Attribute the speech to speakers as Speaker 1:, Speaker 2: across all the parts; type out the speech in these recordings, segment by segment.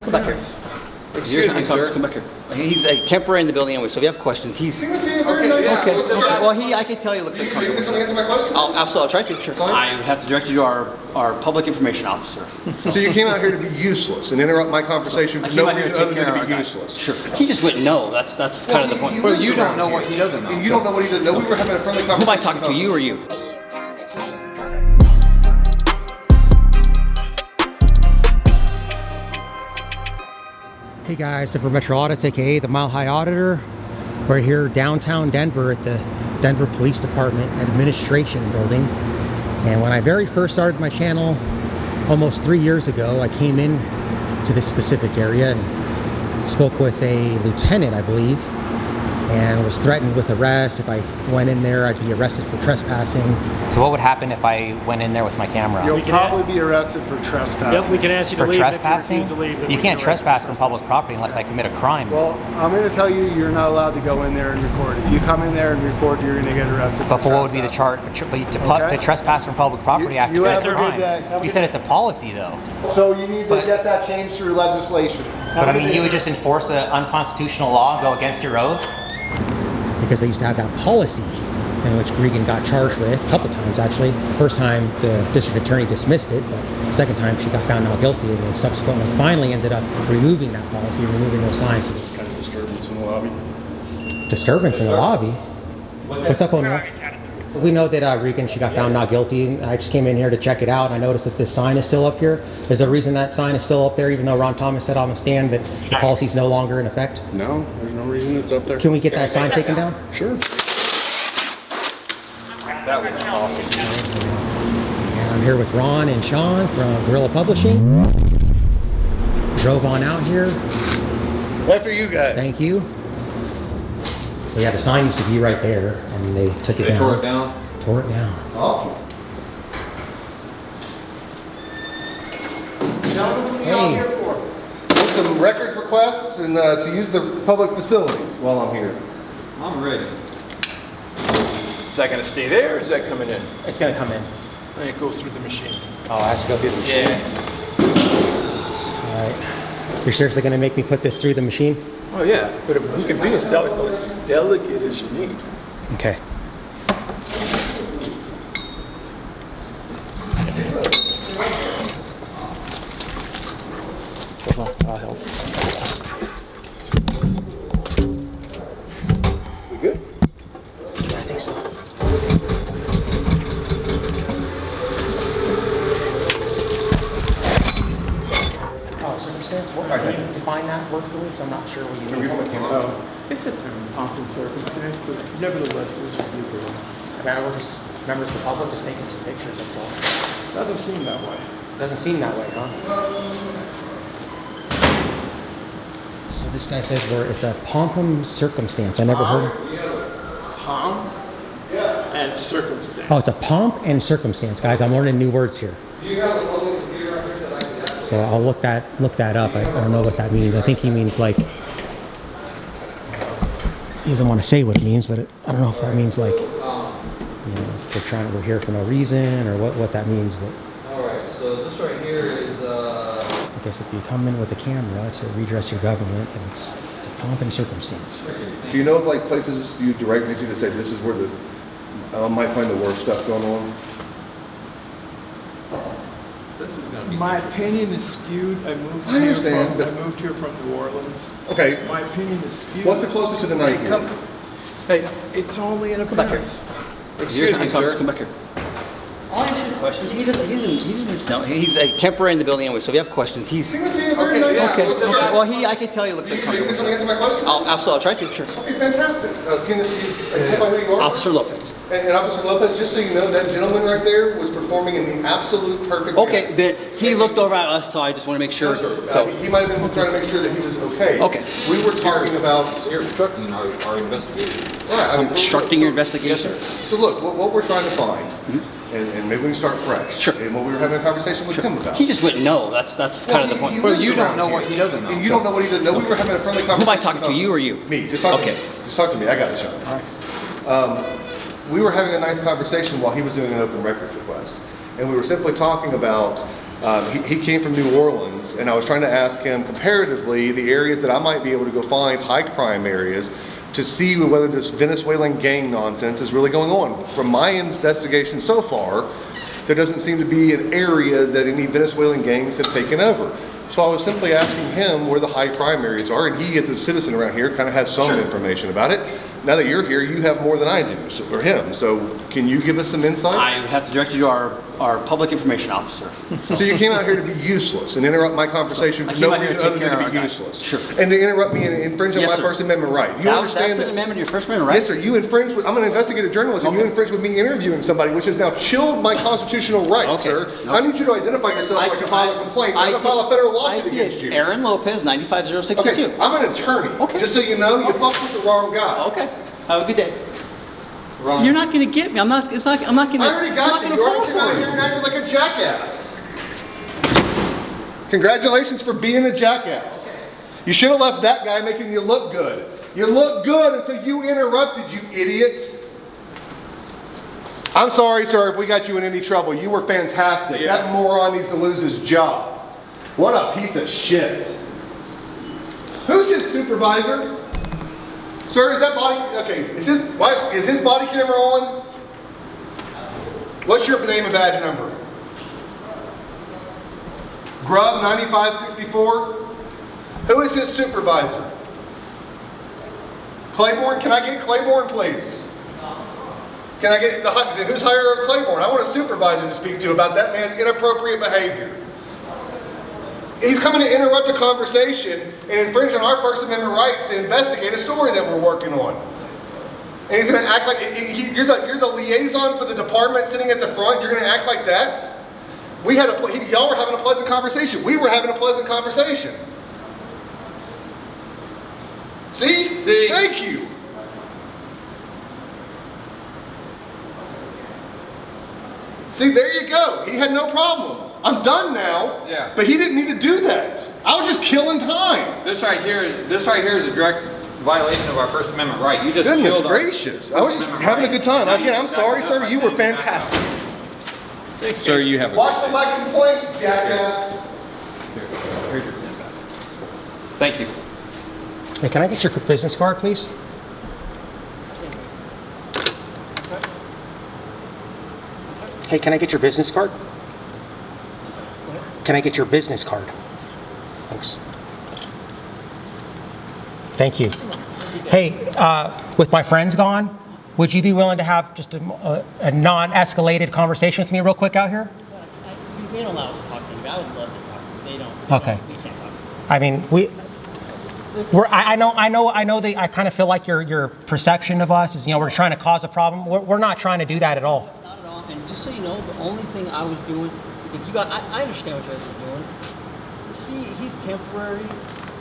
Speaker 1: Come back here.
Speaker 2: Excuse me, sir.
Speaker 1: Come back here. He's temporary in the building anyway, so if you have questions, he's...
Speaker 2: Okay.
Speaker 1: Well, I can tell you looks like...
Speaker 2: Can you answer my questions?
Speaker 1: Absolutely, I'll try to, sure. I would have to direct you to our public information officer.
Speaker 2: So you came out here to be useless and interrupt my conversation for no reason other than to be useless.
Speaker 1: Sure. He just went no. That's kind of the point.
Speaker 3: Well, you don't know what he doesn't know.
Speaker 2: And you don't know what he doesn't know. We were having a friendly conversation.
Speaker 1: Who am I talking to, you or you?
Speaker 4: Hey guys, I'm from Metro Audits, aka the Mile High Auditor. We're here downtown Denver at the Denver Police Department Administration Building. And when I very first started my channel almost 3 years ago, I came in to this specific area and spoke with a lieutenant, I believe, and was threatened with arrest. If I went in there, I'd be arrested for trespassing.
Speaker 5: So what would happen if I went in there with my camera?
Speaker 6: You'll probably be arrested for trespassing.
Speaker 7: Yep, we can ask you to
Speaker 5: For
Speaker 7: leave.
Speaker 5: trespassing?
Speaker 7: If you refuse to leave,
Speaker 5: You can't trespass from public property unless I commit a crime.
Speaker 6: Well, I'm going to tell you, you're not allowed to go in there and record. If you come in there and record, you're going to get arrested
Speaker 5: But
Speaker 6: for
Speaker 5: for what would be the
Speaker 6: trespassing.
Speaker 5: charge? To trespass from public property, I have to
Speaker 6: You
Speaker 5: commit a
Speaker 6: ever
Speaker 5: crime.
Speaker 6: did that?
Speaker 5: You said it's a policy though.
Speaker 6: So you need to
Speaker 5: But-
Speaker 6: get that changed through legislation.
Speaker 5: But I mean, you would just enforce an unconstitutional law and go against your oath?
Speaker 4: Because they used to have that policy in which Regan got charged with a couple times actually. The first time the district attorney dismissed it, but the second time she got found not guilty, and they subsequently finally ended up removing that policy, removing those signs.
Speaker 6: Kind of disturbance in the lobby.
Speaker 4: Disturbance in the lobby? What's up, O'Neill? We know that Regan, she got found not guilty. I just came in here to check it out, and I noticed that this sign is still up here. Is there a reason that sign is still up there, even though Ron Thomas said on the stand that the policy is no longer in effect?
Speaker 6: No, there's no reason it's up there.
Speaker 4: Can we get that sign taken down?
Speaker 6: Sure.
Speaker 3: That was awesome.
Speaker 4: And I'm here with Ron and Sean from Gorilla Publishing. Drove on out here.
Speaker 2: After you guys.
Speaker 4: Thank you. So yeah, the sign used to be right there, and they took it down.
Speaker 3: Tore it down?
Speaker 4: Tore it down.
Speaker 2: Awesome.
Speaker 4: Hey.
Speaker 2: Want some records requests and to use the public facilities while I'm here.
Speaker 3: I'm ready.
Speaker 7: Is that going to stay there, or is that coming in?
Speaker 4: It's gonna come in.
Speaker 7: And it goes through the machine.
Speaker 5: Oh, I have to go through the machine?
Speaker 4: All right. You're seriously gonna make me put this through the machine?
Speaker 7: Oh yeah, but if we can be as delicate as you need.
Speaker 4: Okay.
Speaker 7: Hold on, I'll help. We good?
Speaker 4: Yeah, I think so. Oh, circumstance? What? Can you define that word for me? Because I'm not sure what you mean.
Speaker 7: It's a term, often circumstance, but nevertheless, we'll just leave it alone.
Speaker 4: I mean, we're just members of the public just taking some pictures, that's all.
Speaker 7: Doesn't seem that way.
Speaker 4: Doesn't seem that way, huh? So this guy says it's a pompum circumstance. I never heard.
Speaker 7: Palm and circumstance.
Speaker 4: Oh, it's a pomp and circumstance, guys. I'm learning new words here. So I'll look that up. I don't know what that means. I think he means like, he doesn't want to say what it means, but I don't know if that means like, you know, we're here for no reason, or what that means. But
Speaker 3: All right, so this right here is,
Speaker 4: I guess if you come in with a camera to redress your government, then it's a pomp and circumstance.
Speaker 2: Do you know of like places you direct me to say this is where the I might find the worst stuff going on?
Speaker 3: this is going to be
Speaker 7: My opinion is skewed. I
Speaker 2: understand, but-
Speaker 7: moved here from New Orleans.
Speaker 2: Okay.
Speaker 7: My opinion is skewed.
Speaker 2: What's the closest to the knife?
Speaker 1: Hey,
Speaker 7: It's only an
Speaker 1: come back here.
Speaker 7: appearance.
Speaker 3: Excuse me, sir.
Speaker 1: Come back here. I'll answer your questions. He doesn't no, he's temporary in the building anyway, so if you have questions, he's...
Speaker 2: He was being very nice.
Speaker 1: Okay. Well, I can tell you looks like...
Speaker 2: Can you answer my questions?
Speaker 1: Absolutely, I'll try to, sure.
Speaker 2: Okay, fantastic. Can you identify who you are?
Speaker 1: Officer Lopez.
Speaker 2: And Officer Lopez, just so you know, that gentleman right there was performing in the absolute perfect
Speaker 1: Okay,
Speaker 2: manner.
Speaker 1: then he looked over at us, so I just want to make sure.
Speaker 2: No, sir.
Speaker 1: So,
Speaker 2: He might have been trying to make sure that he was okay.
Speaker 1: Okay.
Speaker 2: We were talking about...
Speaker 3: You're obstructing our investigation.
Speaker 2: Right, I mean,
Speaker 1: obstructing your investigation.
Speaker 2: So look, what we're trying to find, and maybe we can start fresh.
Speaker 1: Sure.
Speaker 2: And what we were having a conversation with him about.
Speaker 1: He just went no. That's kind of the point.
Speaker 3: Well, you don't know what he doesn't know.
Speaker 2: And you don't know what he doesn't know. We were having a friendly conversation.
Speaker 1: Who am I talking to,
Speaker 2: about-
Speaker 1: you or you?
Speaker 2: Me. Just talk to me.
Speaker 1: Okay.
Speaker 2: Just talk to me. I got it, Sean.
Speaker 7: All right.
Speaker 2: We were having a nice conversation while he was doing an open records request. And we were simply talking about He came from New Orleans, and I was trying to ask him comparatively the areas that I might be able to go find high crime areas to see whether this Venezuelan gang nonsense is really going on. From my investigation so far, there doesn't seem to be an area that any Venezuelan gangs have taken over. So I was simply asking him where the high crime areas are, and he, as a citizen around here, kind of has some information about it. Now that you're here, you have more than I do, or him. So can you give us some insight?
Speaker 1: I would have to direct you to our public information officer.
Speaker 2: So you came out here to be useless and interrupt my conversation for no reason other than to be useless.
Speaker 1: Sure.
Speaker 2: And to interrupt me and infringe on
Speaker 1: Yes,
Speaker 2: my
Speaker 1: sir.
Speaker 2: First Amendment right. You understand
Speaker 1: That's
Speaker 2: this?
Speaker 1: an amendment to your First Amendment right?
Speaker 2: Yes, sir. You infringe with, I'm an investigative journalist, and you infringe with me interviewing somebody, which has now chilled my constitutional right,
Speaker 1: Okay.
Speaker 2: sir.
Speaker 1: No.
Speaker 2: I need you to identify yourself so I can file a complaint. I'm going to file a federal lawsuit against you.
Speaker 1: Aaron Lopez, 95062.
Speaker 2: Okay, I'm an attorney.
Speaker 1: Okay.
Speaker 2: Just so you know, you fucked with the wrong guy.
Speaker 1: Okay. Have a good day.
Speaker 3: Ron.
Speaker 1: You're not going to get me. I'm not going to.
Speaker 2: I already got you. You already came out here and acted like a jackass. Congratulations for being a jackass. You should have left that guy making you look good. You look good until you interrupted, you idiot. I'm sorry, sir, if we got you in any trouble. You were fantastic.
Speaker 3: Yeah.
Speaker 2: That moron needs to lose his job. What a piece of shit. Who's his supervisor? Sir, is that body, okay, is his body camera on? What's your name and badge number? Grub 9564? Who is his supervisor? Claiborne, can I get Claiborne, please? Can I get who's higher of Claiborne? I want a supervisor to speak to about that man's inappropriate behavior. He's coming to interrupt a conversation and infringe on our First Amendment rights to investigate a story that we're working on. And he's going to act like you're the liaison for the department sitting at the front. You're going to act like that. Y'all were having a pleasant conversation. We were having a pleasant conversation. See?
Speaker 3: See?
Speaker 2: Thank you. See, there you go. He had no problem. I'm done now.
Speaker 3: Yeah.
Speaker 2: But he didn't need to do that. I was just killing time.
Speaker 3: This right here is a direct violation of our First Amendment right. You just
Speaker 2: Goodness
Speaker 3: killed our
Speaker 2: gracious. I was just
Speaker 3: First Amendment
Speaker 2: having a
Speaker 3: right.
Speaker 2: good time.
Speaker 3: Now
Speaker 2: Again, I'm
Speaker 3: you
Speaker 2: sorry,
Speaker 3: back up
Speaker 2: sir.
Speaker 3: by
Speaker 2: You were
Speaker 3: saying back up.
Speaker 2: fantastic.
Speaker 3: Sir, you have a
Speaker 2: Watch for my complaint, jackass.
Speaker 3: Here's your pen back. Thank you.
Speaker 4: Hey, can I get your business card, please? Hey, can I get your business card? Can I get your business card? Thanks. Thank you. Hey, with my friends gone, would you be willing to have just a non-escalated conversation with me real quick out here?
Speaker 8: They don't allow us to talk to you. I would love to talk. They don't.
Speaker 4: Okay.
Speaker 8: We can't talk.
Speaker 4: I mean, I know that I kind of feel like your perception of us is, we're trying to cause a problem. We're not trying to do that at all.
Speaker 8: Not at all. And just so you know, the only thing I was doing, if you got, I understand what you guys are doing. He's temporary,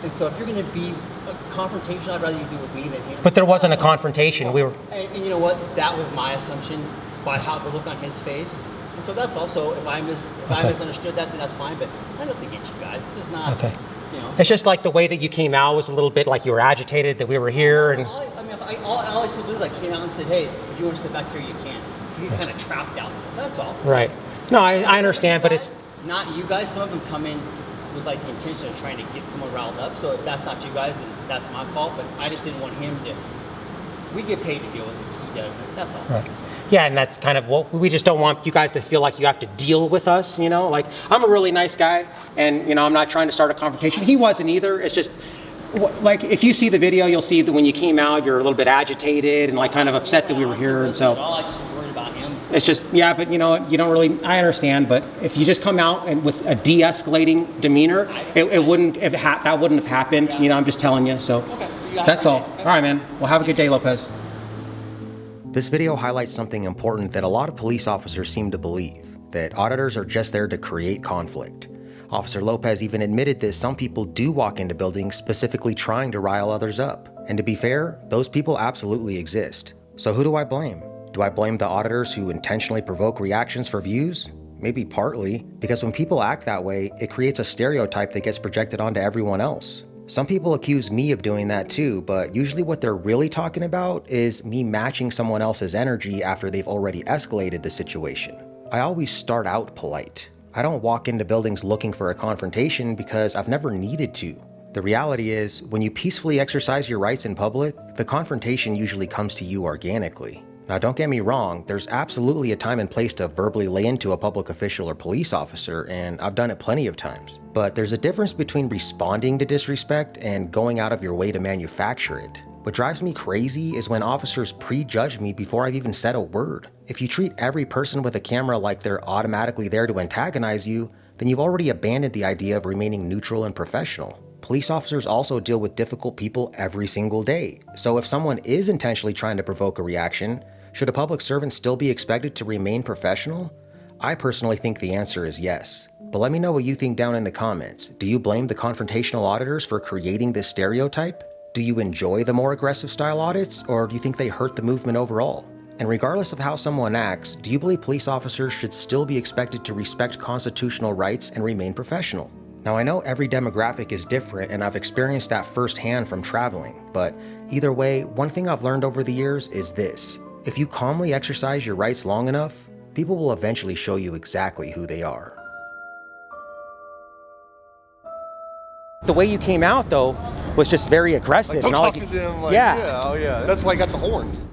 Speaker 8: and so if you're going to be a confrontation, I'd rather you do with me than him.
Speaker 4: But there wasn't a confrontation. We were.
Speaker 8: And you know what? That was my assumption by how the look on his face. And so that's also, if I misunderstood that, then that's fine. But I don't think it's you guys. This is not.
Speaker 4: Okay.
Speaker 8: You know.
Speaker 4: It's just like the way that you came out was a little bit like you were agitated that we were here, and
Speaker 8: All I said was I came out and said, hey, if you want to step back here, you can. Because he's kind of trapped out there. That's all.
Speaker 4: right. No, I understand, but it's
Speaker 8: not you guys. Some of them come in with like the intention of trying to get someone riled up. So if that's not you guys, then that's my fault. But I just didn't want him to. We get paid to deal with it. He doesn't. That's all.
Speaker 4: right. Yeah, and that's kind of what we just don't want you guys to feel like you have to deal with us. Like I'm a really nice guy, and I'm not trying to start a confrontation. He wasn't either. It's just. Like if you see the video, you'll see that when you came out, you're a little bit agitated and like kind of upset that we were here, and so.
Speaker 8: I just was worried about him.
Speaker 4: It's just, yeah, but you don't really, I understand, but if you just come out and with a de-escalating demeanor, it wouldn't have that wouldn't have happened. I'm just telling you. So that's all. All right, man. Well, have a good day, Lopez.
Speaker 9: This video highlights something important that a lot of police officers seem to believe, that auditors are just there to create conflict. Officer Lopez even admitted that some people do walk into buildings specifically trying to rile others up. And to be fair, those people absolutely exist. So who do I blame? Do I blame the auditors who intentionally provoke reactions for views? Maybe partly, because when people act that way, it creates a stereotype that gets projected onto everyone else. Some people accuse me of doing that too, but usually what they're really talking about is me matching someone else's energy after they've already escalated the situation. I always start out polite. I don't walk into buildings looking for a confrontation because I've never needed to. The reality is, when you peacefully exercise your rights in public, the confrontation usually comes to you organically. Now don't get me wrong, there's absolutely a time and place to verbally lay into a public official or police officer, and I've done it plenty of times. But there's a difference between responding to disrespect and going out of your way to manufacture it. What drives me crazy is when officers prejudge me before I've even said a word. If you treat every person with a camera like they're automatically there to antagonize you, then you've already abandoned the idea of remaining neutral and professional. Police officers also deal with difficult people every single day. So if someone is intentionally trying to provoke a reaction, should a public servant still be expected to remain professional? I personally think the answer is yes. But let me know what you think down in the comments. Do you blame the confrontational auditors for creating this stereotype? Do you enjoy the more aggressive style audits, or do you think they hurt the movement overall? And regardless of how someone acts, do you believe police officers should still be expected to respect constitutional rights and remain professional? Now I know every demographic is different, and I've experienced that firsthand from traveling, but either way, one thing I've learned over the years is this. If you calmly exercise your rights long enough, people will eventually show you exactly who they are.
Speaker 4: The way you came out though was just very aggressive.
Speaker 2: Like, don't
Speaker 4: and all
Speaker 2: talk to them like,
Speaker 4: yeah.
Speaker 2: yeah, oh yeah. That's why I got the horns.